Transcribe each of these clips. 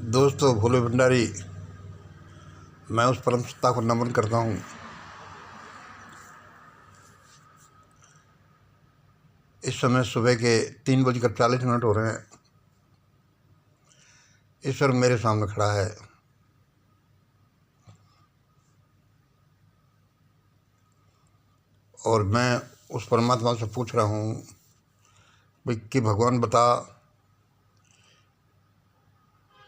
दोस्तों, भोले भंडारी, मैं उस परम सत्ता को नमन करता हूँ। इस समय सुबह के 3:40 हो रहे हैं। ईश्वर मेरे सामने खड़ा है और मैं उस परमात्मा से पूछ रहा हूँ भाई कि भगवान बता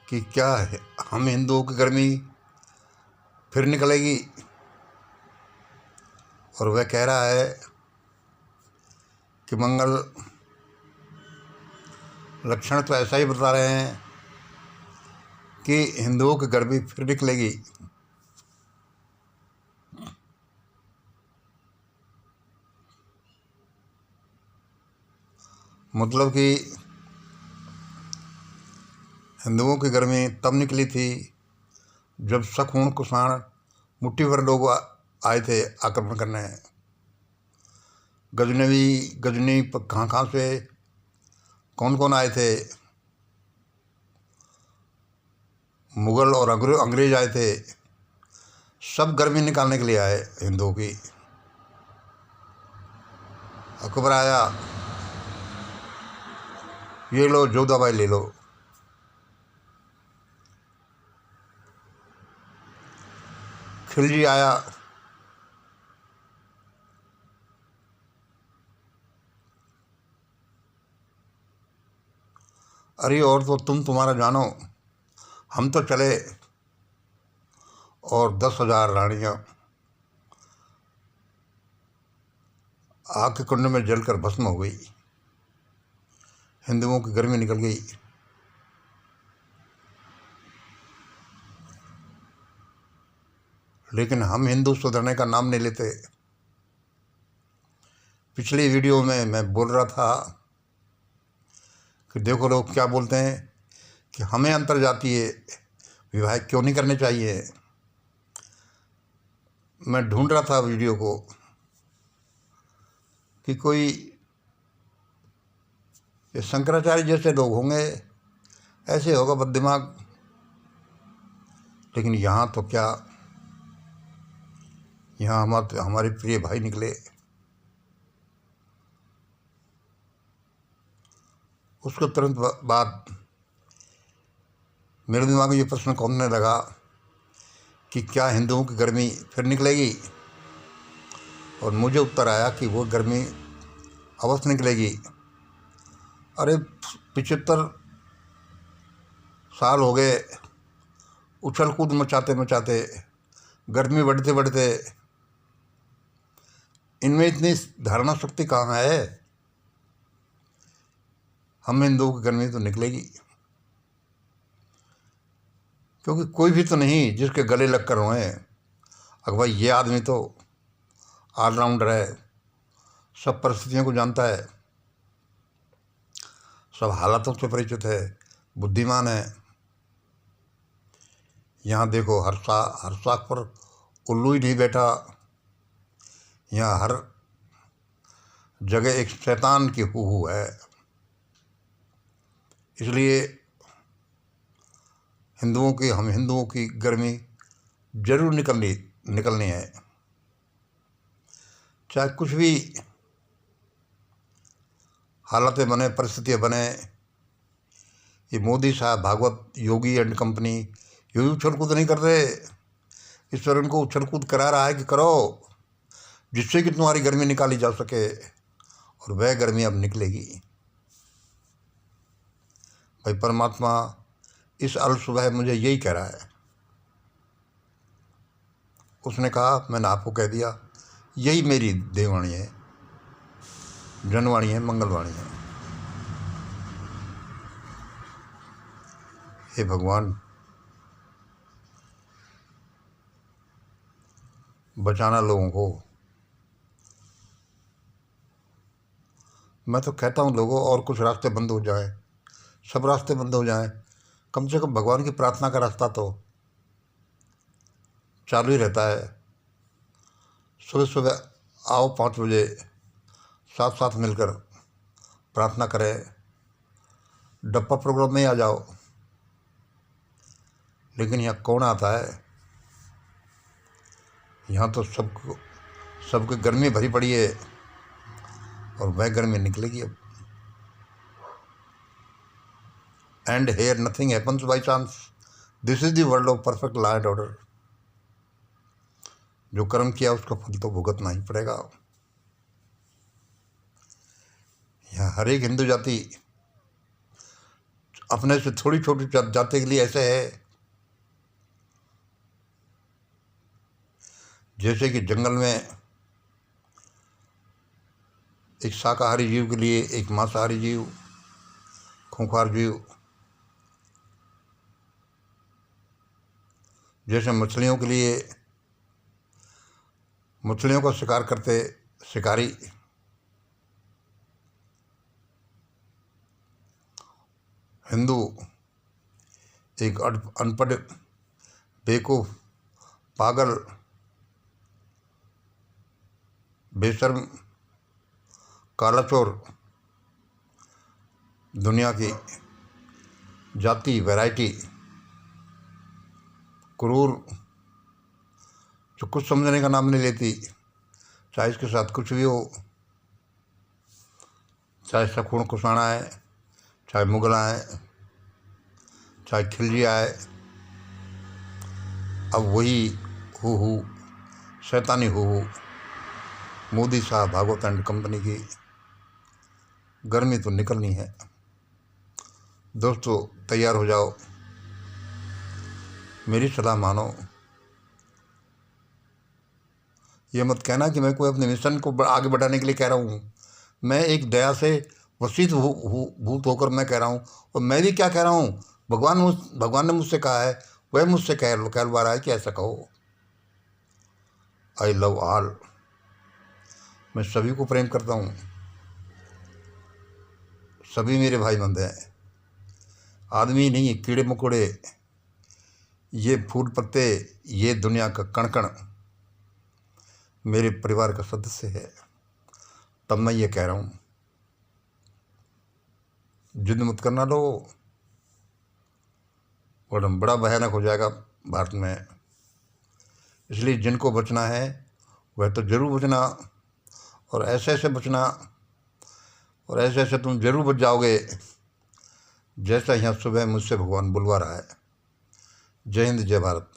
कि क्या है, हम हिंदुओं की गर्मी फिर निकलेगी। और वह कह रहा है कि मंगल लक्षण तो ऐसा ही बता रहे हैं कि हिंदुओं की गर्मी फिर निकलेगी। मतलब कि हिंदुओं की गर्मी तब निकली थी जब शकुन कुषाण मुट्ठी भर लोग आए थे आक्रमण करने। गजनी कहाँ कहाँ से कौन कौन आए थे। मुग़ल और अंग्रेज आए थे। सब गर्मी निकालने के लिए आए हिंदुओं की। अकबर आया, ये लो जो दवाई ले लो। खिलजी आया, अरे और तो तुम्हारा जानो, हम तो चले और 10,000 रानियां आग के कुंड में जलकर भस्म हो गई। हिंदुओं की गर्मी निकल गई। लेकिन हम हिंदू सुधरने का नाम नहीं लेते। पिछली वीडियो में मैं बोल रहा था कि देखो लोग क्या बोलते हैं कि हमें अंतर्जातीय विवाह क्यों नहीं करने चाहिए। मैं ढूंढ रहा था वीडियो को कि कोई ये शंकराचार्य जैसे लोग होंगे, ऐसे होगा बददिमाग। लेकिन यहाँ तो क्या, यहाँ हमारे प्रिय भाई निकले। उसके तुरंत बाद मेरे दिमाग में ये प्रश्न कौंधने लगा कि क्या हिंदुओं की गर्मी फिर निकलेगी। और मुझे उत्तर आया कि वो गर्मी अवश्य निकलेगी। अरे 75 साल हो गए उछल कूद मचाते मचाते, गर्मी बढ़ते बढ़ते, इनमें इतनी धारणा शक्ति कहाँ है। हम हिंदुओं की गर्मी तो निकलेगी, क्योंकि कोई भी तो नहीं जिसके गले लग कर रोए। अगर भाई ये आदमी तो ऑलराउंडर है, सब परिस्थितियों को जानता है, सब हालातों से परिचित है, बुद्धिमान है। यहाँ देखो, हर साख पर उल्लू ही नहीं बैठा। यहाँ हर जगह एक शैतान की हू है। इसलिए हम हिंदुओं की गर्मी जरूर निकलनी है। चाहे कुछ भी हालतें बने, परिस्थितियाँ बने। ये मोदी साहब, भागवत, योगी एंड कंपनी, ये भी उछल कूद नहीं कर रहे। ईश्वर उनको उछल कूद करा रहा है कि करो, जिससे कि तुम्हारी गर्मी निकाली जा सके। और वह गर्मी अब निकलेगी। भाई परमात्मा इस अल सुबह मुझे यही कह रहा है। उसने कहा, मैंने आपको कह दिया। यही मेरी देववाणी है, जनवाणी है, मंगलवाणी है। हे भगवान, बचाना लोगों को। मैं तो कहता हूँ लोगों, और कुछ रास्ते बंद हो जाए, सब रास्ते बंद हो जाएं, कम से कम भगवान की प्रार्थना का रास्ता तो चालू ही रहता है। सुबह सुबह आओ 5 बजे, साथ साथ मिलकर प्रार्थना करें। डप्पा प्रोग्राम में ही आ जाओ। लेकिन यहाँ कौन आता है? यहाँ तो सबको गर्मी भरी पड़ी है और वह गर्मी निकलेगी अब। And here nothing happens by chance. This is the world of perfect law and order. जो कर्म किया उसका फल तो भुगतना ही पड़ेगा। यहाँ हर एक हिंदू जाति अपने से थोड़ी छोटी जाति के लिए ऐसे है जैसे कि जंगल में एक शाकाहारी जीव के लिए एक मांसाहारी जीव, खूंखार जीव, जैसे मछलियों के लिए मछलियों का शिकार करते शिकारी, हिंदू एक अनपढ़, बेवकूफ, पागल, बेशर्म, कालाचोर दुनिया की जाति, वैरायटी, क्रूर, जो कुछ समझने का नाम नहीं लेती, चाहे इसके साथ कुछ भी हो, चाहे सखून कुसाना है, चाहे मुगला है, चाहे खिलजिया है, अब वही हु शैतानी हु मोदी साहब भागवत एंड कंपनी की गर्मी तो निकलनी है। दोस्तों तैयार हो जाओ, मेरी सलाह मानो। ये मत कहना कि मैं कोई अपने मिशन को आगे बढ़ाने के लिए कह रहा हूँ। मैं एक दया से वसीत भूत होकर मैं कह रहा हूँ, और मैं भी क्या कह रहा हूँ, भगवान ने मुझसे कहा है, वह मुझसे कहलवा रहा है कि ऐसा कहो। I love all. मैं सभी को प्रेम करता हूँ, सभी मेरे भाई बंधे हैं। आदमी नहीं, कीड़े मकोड़े, ये फूल पत्ते, ये दुनिया का कण कण मेरे परिवार का सदस्य है। तब मैं ये कह रहा हूँ, जिद मत करना लो, वरना बड़ा भयानक हो जाएगा भारत में। इसलिए जिनको बचना है वह तो जरूर बचना, और ऐसे ऐसे बचना, और ऐसे ऐसे तुम जरूर बच जाओगे जैसा यहाँ सुबह मुझसे भगवान बुलवा रहा है। जय हिंद, जय भारत।